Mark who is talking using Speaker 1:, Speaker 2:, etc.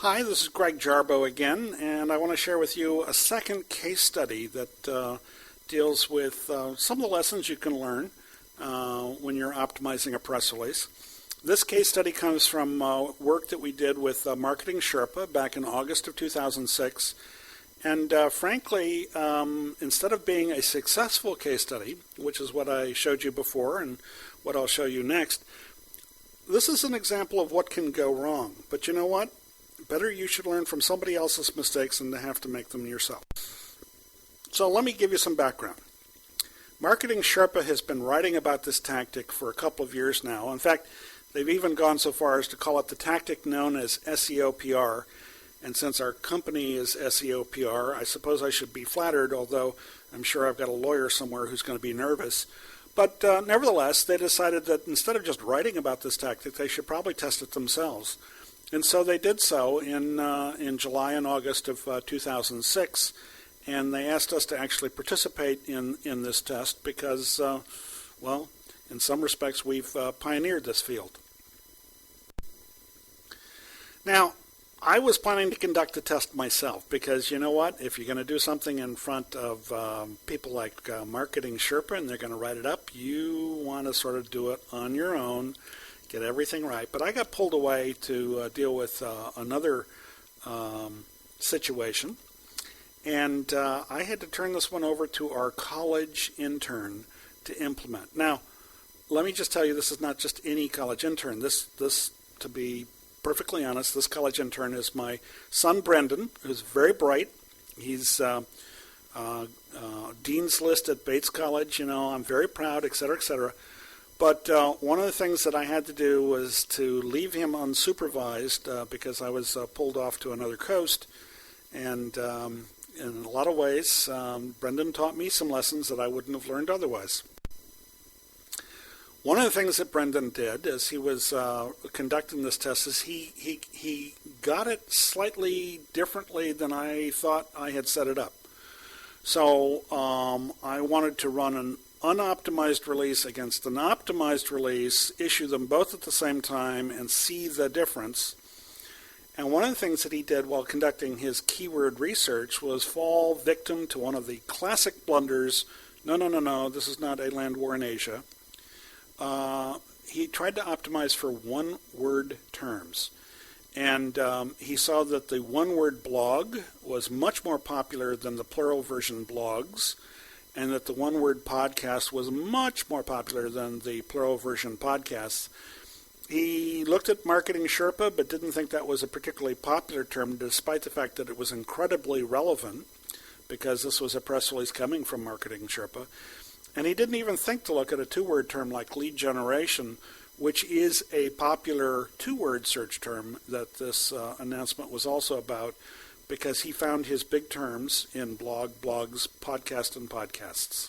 Speaker 1: Hi, this is Greg Jarboe again, and I want to share with you a second case study that deals with some of the lessons you can learn when you're optimizing a press release. This case study comes from work that we did with MarketingSherpa back in August of 2006. And frankly, instead of being a successful case study, which is what I showed you before and what I'll show you next, this is an example of what can go wrong. But you know what? Better you should learn from somebody else's mistakes than to have to make them yourself. So let me give you some background. MarketingSherpa has been writing about this tactic for a couple of years now. In fact, they've even gone so far as to call it the tactic known as SEO PR. And since our company is SEO PR, I suppose I should be flattered, although I'm sure I've got a lawyer somewhere who's going to be nervous. But nevertheless, they decided that instead of just writing about this tactic, they should probably test it themselves. And so they did so in July and August of 2006, and they asked us to actually participate in this test because, well, in some respects, we've pioneered this field. Now, I was planning to conduct the test myself because, you know what, if you're going to do something in front of people like MarketingSherpa and they're going to write it up, you want to sort of do it on your own, get everything right. But I got pulled away to deal with another situation, and I had to turn this one over to our college intern to implement. Now, let me just tell you, this is not just any college intern. This to be perfectly honest, this college intern is my son Brendan, who's very bright. He's Dean's List at Bates College. You know, I'm very proud, et cetera, et cetera. But one of the things that I had to do was to leave him unsupervised because I was pulled off to another coast. And in a lot of ways, Brendan taught me some lessons that I wouldn't have learned otherwise. One of the things that Brendan did as he was conducting this test is he got it slightly differently than I thought I had set it up. So I wanted to run an unoptimized release against an optimized release, issue them both at the same time, and see the difference. And one of the things that he did while conducting his keyword research was fall victim to one of the classic blunders. No, this is not a land war in Asia. He tried to optimize for one-word terms. And he saw that the one-word blog was much more popular than the plural version blogs, and that the one-word podcast was much more popular than the plural version podcasts. He looked at MarketingSherpa, but didn't think that was a particularly popular term, despite the fact that it was incredibly relevant, because this was a press release coming from MarketingSherpa. And he didn't even think to look at a two-word term like lead generation, which is a popular two-word search term that this announcement was also about, because he found his big terms in blog, blogs, podcast, and podcasts.